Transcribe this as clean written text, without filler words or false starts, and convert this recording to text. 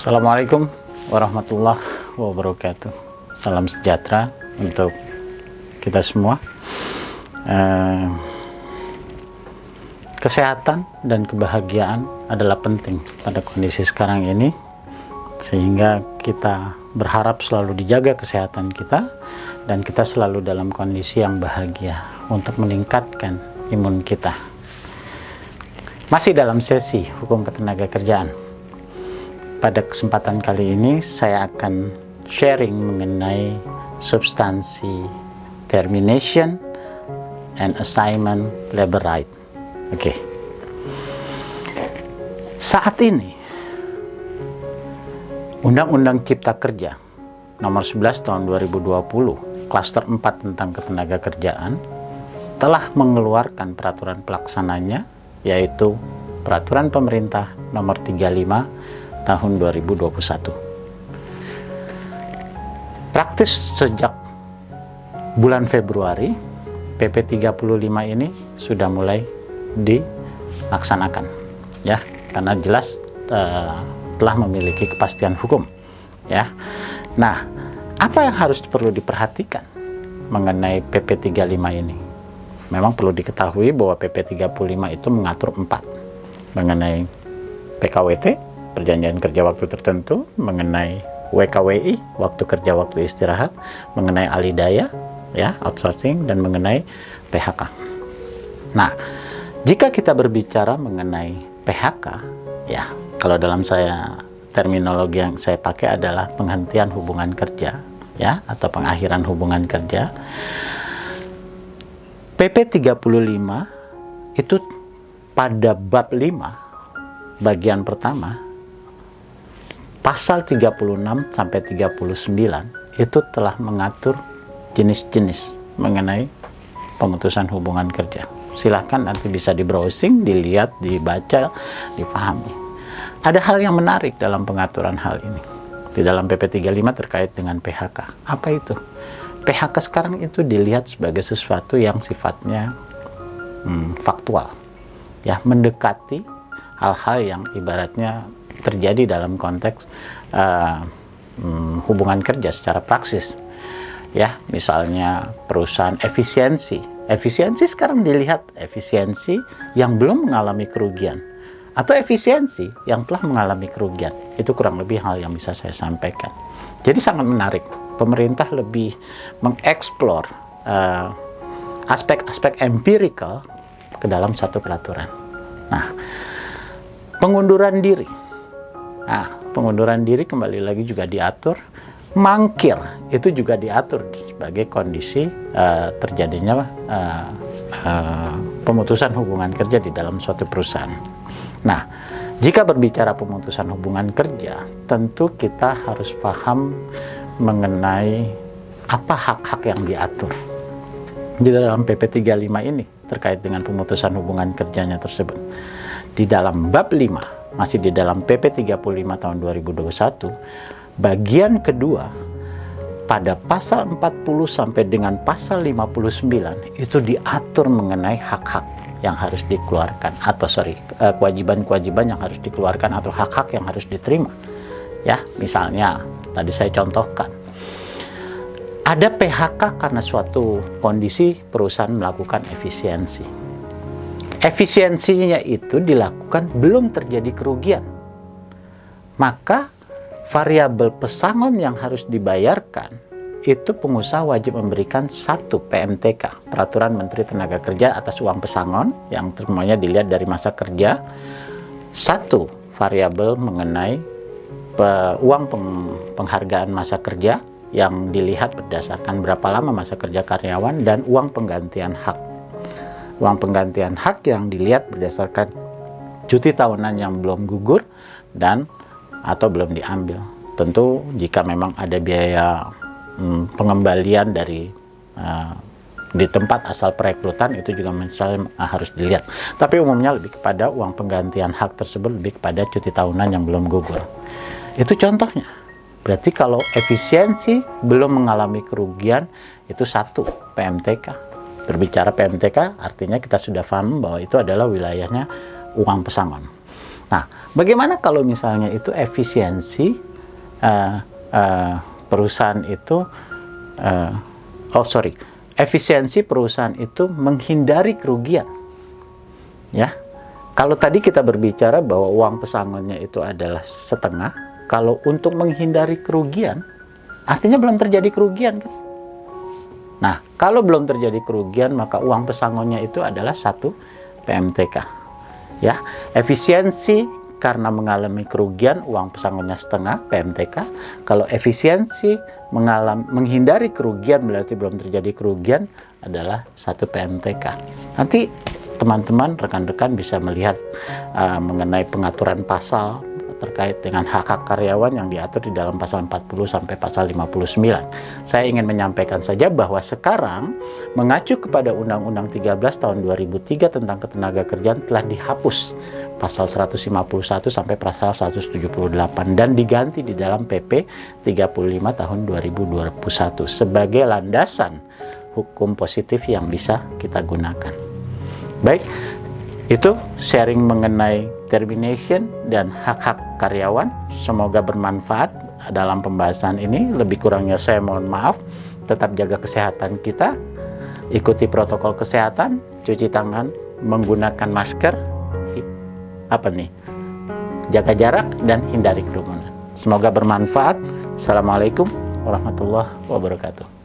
Assalamualaikum warahmatullahi wabarakatuh. Salam sejahtera untuk kita semua. Kesehatan dan kebahagiaan adalah penting pada kondisi sekarang ini, sehingga kita berharap selalu dijaga kesehatan kita dan kita selalu dalam kondisi yang bahagia untuk meningkatkan imun kita. Masih dalam sesi hukum ketenagakerjaan. Pada kesempatan kali ini saya akan sharing mengenai substansi termination and assignment labor right. Oke. Saat ini Undang-Undang Cipta Kerja Nomor 11 Tahun 2020 Klaster 4 tentang ketenagakerjaan telah mengeluarkan peraturan pelaksananya, yaitu Peraturan Pemerintah Nomor 35 Tahun 2021. Praktis sejak bulan Februari, PP 35 ini sudah mulai dilaksanakan, ya, karena jelas telah memiliki kepastian hukum, ya. Nah, apa yang harus perlu diperhatikan mengenai PP 35 ini? Memang perlu diketahui bahwa PP 35 itu mengatur 4 mengenai PKWT, perjanjian kerja waktu tertentu, mengenai WKWI, waktu kerja waktu istirahat, mengenai alidaya, ya, outsourcing, dan mengenai PHK. Nah, jika kita berbicara mengenai PHK, ya, kalau dalam terminologi yang saya pakai adalah penghentian hubungan kerja, ya, atau pengakhiran hubungan kerja. PP 35 itu pada bab 5 bagian pertama pasal 36 sampai 39 itu telah mengatur jenis-jenis mengenai pemutusan hubungan kerja. Silahkan nanti bisa di browsing, dilihat, dibaca, difahami. Ada hal yang menarik dalam pengaturan hal ini di dalam PP 35 terkait dengan PHK. Apa itu? PHK sekarang itu dilihat sebagai sesuatu yang sifatnya faktual, ya, mendekati hal-hal yang ibaratnya terjadi dalam konteks hubungan kerja secara praksis, ya. Misalnya perusahaan efisiensi sekarang dilihat efisiensi yang belum mengalami kerugian atau efisiensi yang telah mengalami kerugian. Itu kurang lebih hal yang bisa saya sampaikan. Jadi sangat menarik, pemerintah lebih mengeksplor aspek-aspek empirikal ke dalam satu peraturan. Nah, pengunduran diri. Nah, pengunduran diri kembali lagi juga diatur. Mangkir itu juga diatur sebagai kondisi terjadinya pemutusan hubungan kerja di dalam suatu perusahaan. Nah, jika berbicara pemutusan hubungan kerja, tentu kita harus paham mengenai apa hak-hak yang diatur di dalam PP 35 ini terkait dengan pemutusan hubungan kerjanya tersebut. Di dalam bab 5, masih di dalam PP 35 tahun 2021, bagian kedua pada pasal 40 sampai dengan pasal 59 itu diatur mengenai hak-hak yang harus dikeluarkan atau kewajiban-kewajiban yang harus dikeluarkan atau hak-hak yang harus diterima. Ya, misalnya tadi saya contohkan, ada PHK karena suatu kondisi perusahaan melakukan efisiensi. Efisiensinya itu dilakukan belum terjadi kerugian, maka variabel pesangon yang harus dibayarkan itu pengusaha wajib memberikan 1 PMTK, Peraturan Menteri Tenaga Kerja atas uang pesangon yang semuanya dilihat dari masa kerja, 1 variabel mengenai uang penghargaan masa kerja yang dilihat berdasarkan berapa lama masa kerja karyawan, dan uang penggantian hak. Uang penggantian hak yang dilihat berdasarkan cuti tahunan yang belum gugur dan atau belum diambil. Tentu jika memang ada biaya pengembalian dari di tempat asal perekrutan itu juga misalnya harus dilihat. Tapi umumnya lebih kepada uang penggantian hak tersebut lebih kepada cuti tahunan yang belum gugur. Itu contohnya. Berarti kalau efisiensi belum mengalami kerugian itu 1 PMTK. Berbicara PMTK artinya kita sudah paham bahwa itu adalah wilayahnya uang pesangon. Nah, bagaimana kalau misalnya itu efisiensi perusahaan itu efisiensi perusahaan itu menghindari kerugian, ya. Kalau tadi kita berbicara bahwa uang pesangonnya itu adalah setengah, kalau untuk menghindari kerugian, artinya belum terjadi kerugian kan? Nah, kalau belum terjadi kerugian, maka uang pesangonnya itu adalah 1 PMTK. Ya, efisiensi karena mengalami kerugian, uang pesangonnya setengah PMTK. Kalau efisiensi menghindari kerugian, berarti belum terjadi kerugian, adalah 1 PMTK. Nanti teman-teman, rekan-rekan bisa melihat mengenai pengaturan pasal terkait dengan hak-hak karyawan yang diatur di dalam pasal 40 sampai pasal 59. Saya ingin menyampaikan saja bahwa sekarang mengacu kepada Undang-Undang 13 tahun 2003 tentang ketenagakerjaan telah dihapus pasal 151 sampai pasal 178 dan diganti di dalam PP 35 tahun 2021 sebagai landasan hukum positif yang bisa kita gunakan. Baik, itu sharing mengenai termination dan hak-hak karyawan. Semoga bermanfaat dalam pembahasan ini. Lebih kurangnya saya mohon maaf. Tetap jaga kesehatan kita, ikuti protokol kesehatan, cuci tangan, menggunakan masker, jaga jarak dan hindari kerumunan. Semoga bermanfaat. Assalamualaikum warahmatullahi wabarakatuh.